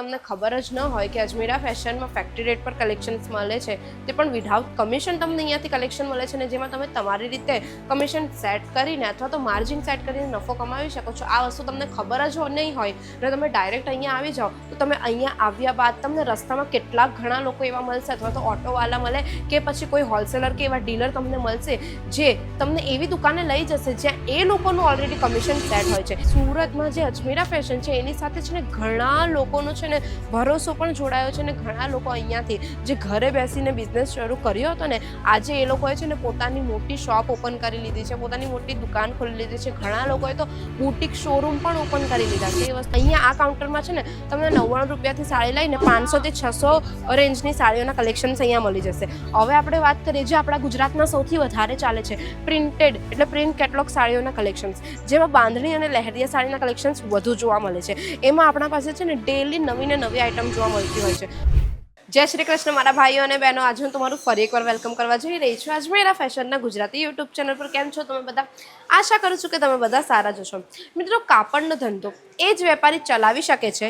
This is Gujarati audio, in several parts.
તમને ખબર જ ન હોય કે અજમેરા ફેશનમાં ફેક્ટરી રેટ પર કલેક્શન્સ મળે છે, તે પણ વિધાઉટ કમિશન તમને અહીંયાથી કલેક્શન મળે છે ને જેમાં તમે તમારી રીતે કમિશન સેટ કરીને અથવા તો માર્જિન સેટ કરીને નફો કમાવી શકો છો. આ વસ્તુ તમને ખબર જ નહીં હોય અને તમે ડાયરેક્ટ અહીંયા આવી જાઓ તો તમે અહીંયા આવ્યા બાદ તમને રસ્તામાં કેટલાક ઘણા લોકો એવા મળશે અથવા તો ઓટોવાલા મળે કે પછી કોઈ હોલસેલર કે એવા ડીલર તમને મળશે જે તમને એવી દુકાને લઈ જશે જ્યાં એ લોકોનું ઓલરેડી કમિશન સેટ હોય છે. સુરતમાં જે અજમેરા ફેશન છે એની સાથે છે ને ઘણા લોકોનો છે ને ભરોસો પણ જોડાયો છે ને ઘણા લોકો અહીંયાથી જે ઘરે બેસીને બિઝનેસ શરૂ કર્યો હતો ને આજે એ લોકોએ છે ને પોતાની મોટી શોપ ઓપન કરી લીધી છે, પોતાની મોટી દુકાન ખોલી લીધી છે. ઘણા લોકોએ તો બુટિક શોરૂમ પણ ઓપન કરી લીધા છે. એ વસ્તુ અહીંયા આ કાઉન્ટરમાં છે ને તમને 99 રૂપિયાથી સાડી લઈને 500 થી 600 રેન્જની સાડીઓના કલેક્શન્સ અહીંયા મળી જશે. હવે આપણે વાત કરીએ જે આપણા ગુજરાતમાં સૌથી વધારે ચાલે છે પ્રિન્ટેડ એટલે પ્રિન્ટ કેટલોગ સાડીઓના કલેક્શન્સ, જેમાં બાંધણી અને લહેરિયા સાડીના કલેક્શન્સ વધુ જોવા મળે છે. એમાં આપણા પાસે છે ને ડેલી નવી ને નવી આઈટમ જોવા મળતી હોય છે. જય શ્રી કૃષ્ણ મારા ભાઈઓ અને બહેનો, આજે હું તમારું ફરી એકવાર વેલકમ કરવા જઈ રહી છું અજમેરા ફેશનના ગુજરાતી યુટ્યુબ ચેનલ પર. કેમ છો તમે બધા? આશા કરું છું કે તમે બધા સારા જશો. મિત્રો, કાપડનો ધંધો એ જ વેપારી ચલાવી શકે છે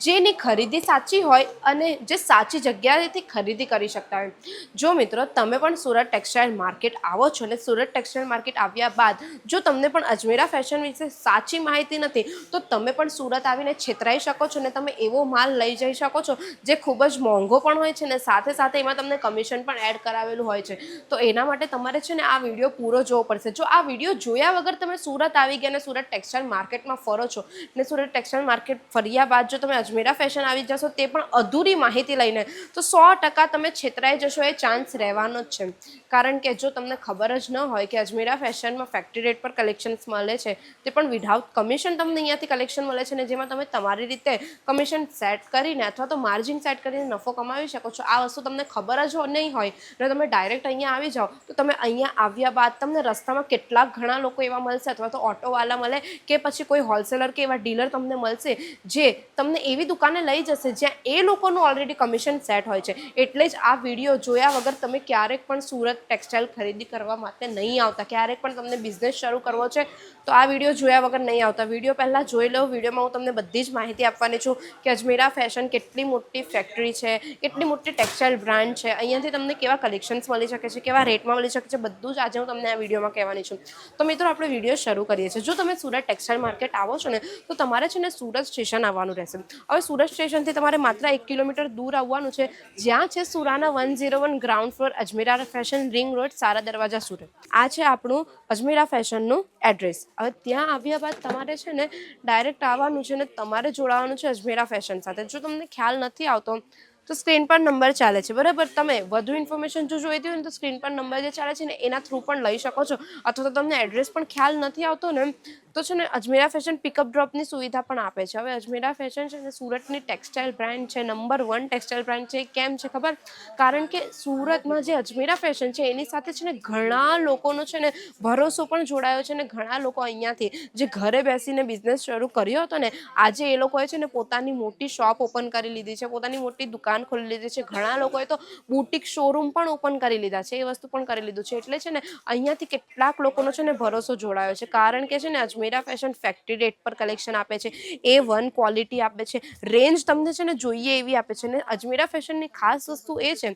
જેની ખરીદી સાચી હોય અને જે સાચી જગ્યાએથી ખરીદી કરી શકતા હોય. જો મિત્રો તમે પણ સુરત ટેક્સટાઇલ માર્કેટ આવો છો ને સુરત ટેક્સટાઇલ માર્કેટ આવ્યા બાદ જો તમને પણ અજમેરા ફેશન વિશે સાચી માહિતી નથી તો તમે પણ સુરત આવીને છેતરાઈ શકો છો ને તમે એવો માલ લઈ જઈ શકો છો જે ખૂબ જ મોંઘો પણ હોય છે ને સાથે સાથે એમાં તમને કમિશન પણ એડ કરાવેલું હોય છે. તો એના માટે તમારે છે ને આ વિડીયો પૂરો જોવો પડશે. જો આ વિડીયો જોયા વગર તમે સુરત આવી ગયા ને સુરત ટેક્સટાઇલ માર્કેટમાં ફરો છો ને સુરત ટેક્સટાઇલ માર્કેટ ફર્યા બાદ જો તમે અજમેરા ફેશન આવી જશો તે પણ અધૂરી માહિતી લઈને તો 100% તમે છેતરાઈ જશો, એ ચાન્સ રહેવાનો જ છે. કારણ કે જો તમને ખબર જ ન હોય કે અજમેરા ફેશનમાં ફેક્ટરી રેટ પર કલેક્શન્સ મળે છે, તે પણ વિધાઉટ કમિશન તમને અહીંયાથી કલેક્શન મળે છે ને જેમાં તમે તમારી રીતે કમિશન સેટ કરીને અથવા તો માર્જિન સેટ કરીને નફો કમાવી શકો છો. આ વસ્તુ તમને ખબર જ નહીં હોય અને તમે ડાયરેક્ટ અહીંયા આવી જાઓ તો તમે અહીંયા આવ્યા બાદ તમને રસ્તામાં કેટલાક ઘણા લોકો એવા મળશે અથવા તો ઓટોવાલા મળે કે પછી કોઈ હોલસેલર કે એવા ડીલર તમને મળશે જે તમને એવી દુકાને લઈ જશે જ્યાં એ લોકોનું ઓલરેડી કમિશન સેટ હોય છે. એટલે જ આ વિડીયો જોયા વગર તમે ક્યારેક પણ સુરત ટેક્સટાઇલ ખરીદી કરવા માટે નહીં આવતા. ક્યારેક પણ તમને બિઝનેસ શરૂ કરવો છે તો આ વિડીયો જોયા વગર નહીં આવતા. વિડીયો પહેલાં જોઈ લો. વિડીયોમાં હું તમને બધી જ માહિતી આપવાની છું કે અજમેરા ફેશન કેટલી મોટી ફેક્ટરી છે, કેટલી મોટી ટેક્સટાઇલ બ્રાન્ડ છે, અહીંયાથી તમને કેવા કલેક્શન્સ મળી શકે છે, કેવા રેટમાં મળી શકે છે, બધું જ આજે હું તમને આ વિડીયોમાં કહેવાની છું. તો મિત્રો આપણે વિડીયો શરૂ કરીએ છીએ. જો તમે સુરત ટેક્સટાઇલ માર્કેટ આવો છો ને તો તમારે છે ને સુરત સ્ટેશન આવવાનું રહેશે. હવે સુરત સ્ટેશનથી તમારે માત્ર 1 કિલોમીટર દૂર આવવાનું છે, જ્યાં છે Surana 101 ground floor Ajmera fashion ring road Sahara Darwaja Surat. આ છે આપણું અજમેરા ફેશનનું એડ્રેસ. હવે ત્યાં આવ્યા બાદ તમારે છે ને ડાયરેક્ટ આવવાનું છે ને તમારે જોડાવાનું છે અજમેરા ફેશન સાથે. જો તમને ખ્યાલ નથી આવતો તો સ્ક્રીન પર નંબર ચાલે છે, બરાબર? તમે વધુ ઇન્ફોર્મેશન જો જોઈતી હોય ને તો સ્ક્રીન પર નંબર જે ચાલે છે ને એના થ્રુ પણ લઈ શકો છો. અથવા તો તમને એડ્રેસ પણ ખ્યાલ નથી આવતો ને તો છે ને અજમેરા ફેશન પિકઅપ ડ્રોપની સુવિધા પણ આપે છે. હવે અજમેરા ફેશન છે ને સુરતની ટેક્સટાઇલ બ્રાન્ડ છે, નંબર 1 ટેક્સટાઇલ બ્રાન્ડ છે. કેમ છે ખબર? કારણ કે સુરતમાં જે અજમેરા ફેશન છે એની સાથે છે ને ઘણા લોકોનો છે ને ભરોસો પણ જોડાયો છે ને ઘણા લોકો અહીંયાથી જે ઘરે બેસીને બિઝનેસ શરૂ કર્યો હતો ને આજે એ લોકોએ છે ને પોતાની મોટી શોપ ઓપન કરી લીધી છે, પોતાની મોટી દુકાન ખોલી લીધી છે. ઘણા લોકોએ તો બુટિક શોરૂમ પણ ઓપન કરી લીધા છે, એ વસ્તુ પણ કરી લીધું છે. એટલે છે ને અહીંયાથી કેટલાક લોકોનો છે ને ભરોસો જોડાયો છે. કારણ કે છે ને અજમેરા ફેશન ફેક્ટરી રેટ પર કલેક્શન આપે છે, A1 ક્વોલિટી આપે છે, રેન્જ તમને છે ને જોઈએ એવી આપે છે. ને અજમેરા ફેશનની ખાસ વસ્તુ એ છે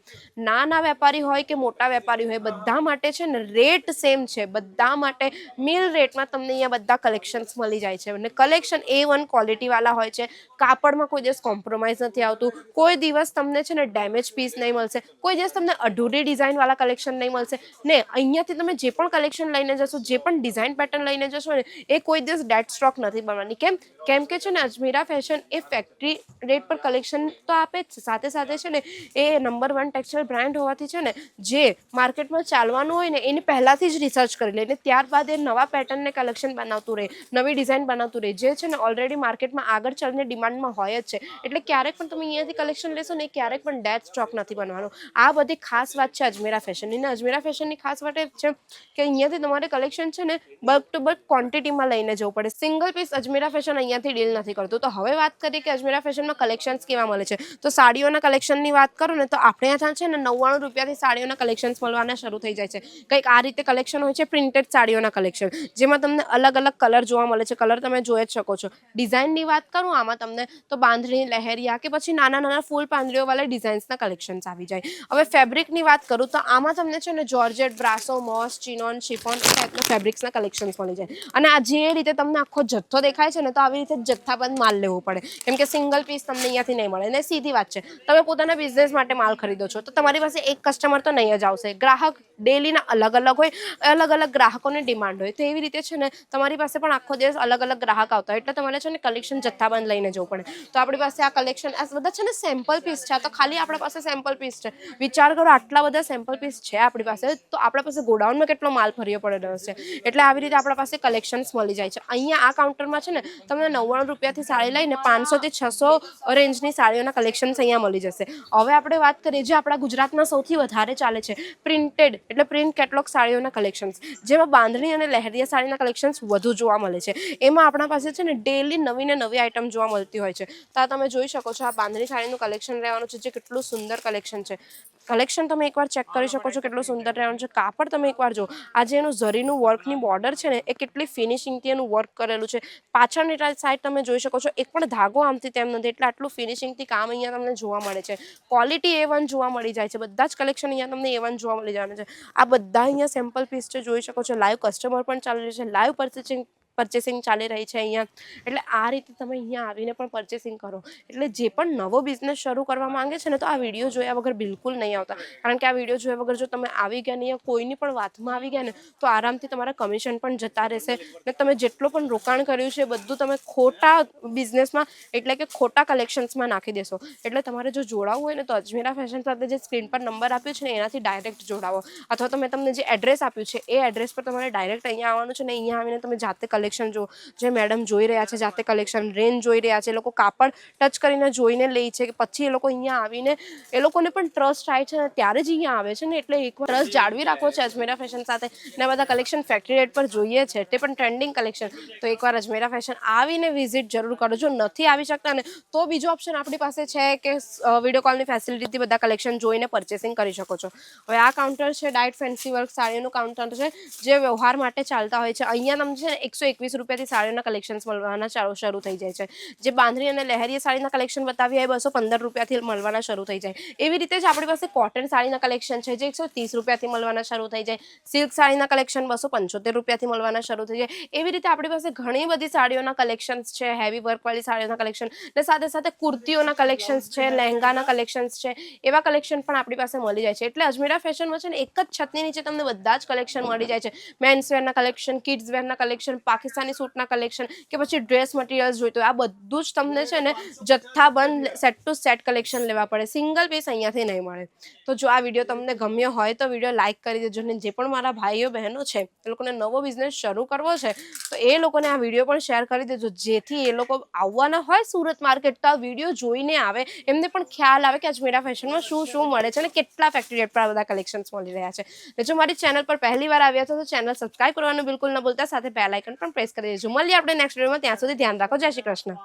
નાના વેપારી હોય કે મોટા વેપારી હોય બધા માટે છે ને રેટ સેમ છે. બધા માટે મિલ રેટમાં તમને અહીંયા બધા કલેક્શન્સ મળી જાય છે અને કલેક્શન A1 ક્વોલિટીવાળા હોય છે. કાપડમાં કોઈ દિવસ કોમ્પ્રોમાઇઝ નથી આવતું, કોઈ દિવસ તમને છે ને ડેમેજ પીસ નહીં મળશે, કોઈ દિવસ તમને અધૂરી ડિઝાઇનવાળા કલેક્શન નહીં મળશે ને અહીંયાથી તમે જે પણ કલેક્શન લઈને જશો, જે પણ ડિઝાઇન પેટર્ન લઈને જશો ને એ કોઈ દિવસ ડેડ સ્ટોક નથી બનવાની. કેમ કે છે ને અજમેરા ફેશન એ ફેક્ટરી રેટ પર કલેક્શન તો આપે જ, સાથે સાથે છે ને એ નંબર 1 ટેક્સટાઇલ બ્રાન્ડ હોવાથી છે ને જે માર્કેટમાં ચાલવાનું હોય ને એની પહેલાંથી જ રિસર્ચ કરી લે ને ત્યારબાદ એ નવા પેટર્નને કલેક્શન બનાવતું રહે, નવી ડિઝાઇન બનાવતું રહે, જે છે ને ઓલરેડી માર્કેટમાં આગળ ચાલીને ડિમાન્ડમાં હોય જ છે. એટલે ક્યારેક પણ તમે અહીંયાથી કલેક્શન લેશો ને એ ક્યારેક પણ ડેડ સ્ટોક નથી બનવાનો. આ બધી ખાસ વાત છે અજમેરા ફેશનની. ને અજમેરા ફેશનની ખાસ વાત એ છે કે અહીંયાથી તમારે કલેક્શન છે ને બલ્ક ટુ બલ્ક ક્વોન્ટિટીમાં લઈને જવું પડે. સિંગલ પીસ અજમેરા ફેશન અહીંયાથી ડીલ નથી કરતું. તો હવે વાત કરીએ કે અજમેરા ફેશનમાં કલેક્શન્સ કેવા મળે છે. તો સાડીઓના કલેક્શનની વાત કરું ને તો આપણે ત્યાં છે ને 99 રૂપિયાથી સાડીઓના કલેક્શન્સ મળવાના શરૂ થઈ જાય છે. કંઈક આ રીતે કલેક્શન હોય છે પ્રિન્ટેડ સાડીઓના કલેક્શન, જેમાં તમને અલગ અલગ કલર જોવા મળે છે. કલર તમે જોઈ જ શકો છો. ડિઝાઇનની વાત કરું આમાં તમને તો બાંધણી, લહેરિયા કે પછી નાના નાના ફૂલ પાંદડીઓવાળા ડિઝાઇન્સના કલેક્શન્સ આવી જાય. હવે ફેબ્રિકની વાત કરું તો આમાં તમને છે ને જોર્જેટ, બ્રાસો, મોસ, ચિનોન, શિફોન એ ટાઈપના ફેબ્રિક્સના કલેક્શન્સ મળી જાય. અને આ જે રીતે તમને આખો જથ્થો દેખાય છે ને તો આવી રીતે જથ્થાબંધ માલ લેવો પડે, કેમ કે સિંગલ પીસ તમને અહીંયાથી નહીં મળે. અને સીધી વાત છે, તમે પોતાના બિઝનેસ માટે માલ ખરીદો છો તો તમારી પાસે એક કસ્ટમર તો નહીં જ આવશે. ગ્રાહક ડેલીના અલગ અલગ હોય, અલગ અલગ ગ્રાહકોની ડિમાન્ડ હોય. તો એવી રીતે છે ને તમારી પાસે પણ આખો દિવસ અલગ અલગ ગ્રાહક આવતા હોય, એટલે તમારે છે ને કલેક્શન જથ્થાબંધ લઈને જવું પડે. તો આપણી પાસે આ કલેક્શન આ બધા છે ને સેમ્પલ પીસ છે. તો ખાલી આપણા પાસે સેમ્પલ પીસ છે. વિચાર કરો આટલા બધા સેમ્પલ પીસ છે આપણી પાસે, તો આપણા પાસે ગોડાઉનમાં કેટલો માલ ભર્યો પડેલો હશે. એટલે આવી રીતે આપણા પાસે કલેક્શન્સ મળી જાય છે. અહીંયા આ કાઉન્ટરમાં છે ને તમને 99 રૂપિયાથી સાડી લઈને 500 થી 600 રેન્જની સાડીઓના કલેક્શન્સ અહીંયા મળી જશે. હવે આપણે વાત કરીએ જે આપણા ગુજરાતમાં સૌથી વધારે ચાલે છે પ્રિન્ટેડ એટલે પ્રિન્ટ કેટલોગ સાડીઓના કલેક્શન્સ, જેમાં બાંધણી અને લહેરિયા સાડીના કલેક્શન્સ વધુ જોવા મળે છે. એમાં આપણા પાસે છે ને ડેલી નવી ને નવી આઈટમ જોવા મળતી હોય છે. તો આ તમે જોઈ શકો છો, આ બાંધણી સાડીનું કલેક્શન રહેવાનું છે જે કેટલું સુંદર કલેક્શન છે. કલેક્શન તમે એકવાર ચેક કરી શકો છો કેટલું સુંદર રહેવાનું છે. કાપડ તમે એકવાર જો, આજે એનું ઝરીનું વર્કની બોર્ડર છે ને એ કેટલી ફિનિશિંગથી એનું વર્ક કરેલું છે. પાછળની સાઈડ તમે જોઈ શકો છો, એક પણ ધાગો આમથી તેમ નથી. એટલે આટલું ફિનિશિંગથી કામ અહીંયા તમને જોવા મળે છે. ક્વોલિટી A1 જોવા મળી જાય છે. બધા જ કલેક્શન અહીંયા તમને A1 જોવા મળી જવાના છે. આ બધા અહીંયા સેમ્પલ પીસ છે, જોઈ શકો છો. લાઈવ કસ્ટમર પણ ચાલી રહ્યું છે, લાઈવ પરચેસિંગ ચાલી રહી છે અહીંયા. એટલે આ રીતે તમે અહીંયા આવીને પણ પરચેસિંગ કરો. એટલે જે પણ નવો બિઝનેસ શરૂ કરવા માંગે છે ને તો આ વિડીયો જોયા વગર બિલકુલ નહીં આવતા. કારણ કે આ વિડીયો જોયા વગર જો તમે આવી ગયા ને કોઈની પણ વાતમાં આવી ગયા ને તો આરામથી તમારા કમિશન પણ જતા રહેશે. ને તમે જેટલું પણ રોકાણ કર્યું છે બધું તમે ખોટા બિઝનેસમાં એટલે કે ખોટા કલેક્શન્સમાં નાખી દેશો. એટલે તમારે જો જોડાવવું હોય ને તો અજમેરા ફેશન સાથે જે સ્ક્રીન પર નંબર આપ્યો છે ને એનાથી ડાયરેક્ટ જોડાવો, અથવા તો મેં તમને જે એડ્રેસ આપ્યું છે એ એડ્રેસ પર તમારે ડાયરેક્ટ અહીંયા આવવાનું છે. ને અહીંયા આવીને તમે જાતે કલેક્શન જો, જે મેડમ જોઈ રહ્યા છે જાતે કલેક્શન રેન્જ જોઈ રહ્યા છે, એ લોકો કાપડ ટચ કરીને જોઈને લે છે કે પછી એ લોકો અહીંયા આવીને એ લોકોને પણ ટ્રસ્ટ થાય છે ને ત્યારે જ અહીંયા આવે છે ને. એટલે એકવાર ટ્રસ્ટ જાળવી રાખો છે અજમેરા ફેશન સાથે. ને બધા કલેક્શન ફેક્ટરી રેટ પર જોઈએ છે, તે પણ ટ્રેન્ડિંગ કલેક્શન. તો એકવાર અજમેરા ફેશન આવીને વિઝિટ જરૂર કરો. જો નથી આવી શકતા ને તો બીજો ઓપ્શન આપણી પાસે છે કે વિડીયો કોલની ફેસિલિટીથી બધા કલેક્શન જોઈને પરચેસિંગ કરી શકો છો. હવે આ કાઉન્ટર છે ડાયટ ફેન્સી વર્ક સાડીનું કાઉન્ટર છે, જે વ્યવહાર માટે ચાલતા હોય છે. અહીંયા તમને છે ને 121 રૂપિયાથી સાડીઓના કલેક્શન્સ મળવાના શરૂ થઈ જાય છે. જે બાંધણી અને લહેરિયા સાડીના કલેક્શન બતાવ્યા એ 215 રૂપિયાથી મળવાના શરૂ થઈ જાય. એવી રીતે જ આપણી પાસે કોટન સાડીના કલેક્શન છે જે 130 રૂપિયાથી મળવાના શરૂ થઈ જાય. સિલ્ક સાડીના કલેક્શન 275 રૂપિયાથી મળવાના શરૂ થઈ જાય. એવી રીતે આપણી પાસે ઘણી બધી સાડીઓના કલેક્શન્સ છે, હેવી વર્કવાળી સાડીઓના કલેક્શન, ને સાથે સાથે કુર્તીઓના કલેક્શન્સ છે, લહેંગાના કલેક્શન્સ છે. એવા કલેક્શન પણ આપણી પાસે મળી જાય છે. એટલે અજમેરા ફેશનમાં છે ને એક જ છતની નીચે તમને બધા જ કલેક્શન મળી જાય છે. મેન્સ વેરના કલેક્શન, કિડ્સ વેરના કલેક્શન, પાકિસ્તાની સૂટના કલેક્શન કે પછી ડ્રેસ મટીરિયલ્સ જોઈતો આ બધું જ તમને છે ને જથ્થાબંધ સેટ ટુ સેટ કલેક્શન લેવા પડે. સિંગલ પીસ અહીંયાથી નહીં મળે. તો જો આ વિડીયો તમને ગમ્યો હોય તો વિડીયો લાઇક કરી દેજો. ને જે પણ મારા ભાઈઓ બહેનો છે એ લોકોને નવો બિઝનેસ શરૂ કરવો છે તો એ લોકોને આ વિડીયો પણ શેર કરી દેજો, જેથી એ લોકો આવવાના હોય સુરત માર્કેટ તો આ વિડીયો જોઈને આવે, એમને પણ ખ્યાલ આવે કે અજમેરા ફેશનમાં શું શું મળે છે અને કેટલા ફેક્ટરી રેટ પર આ બધા કલેક્શન્સ મળી રહ્યા છે. ને જો મારી ચેનલ પર પહેલી વાર આવ્યા છો તો ચેનલ સબસ્ક્રાઇબ કરવાનું બિલકુલ ન ભૂલતા, સાથે બેલ આઇકન પણ પ્રેસ કરી દેજો. મળીએ આપણે નેક્સ્ટ વિડીયોમાં. ત્યાં સુધી ધ્યાન રાખો. જય શ્રી કૃષ્ણ.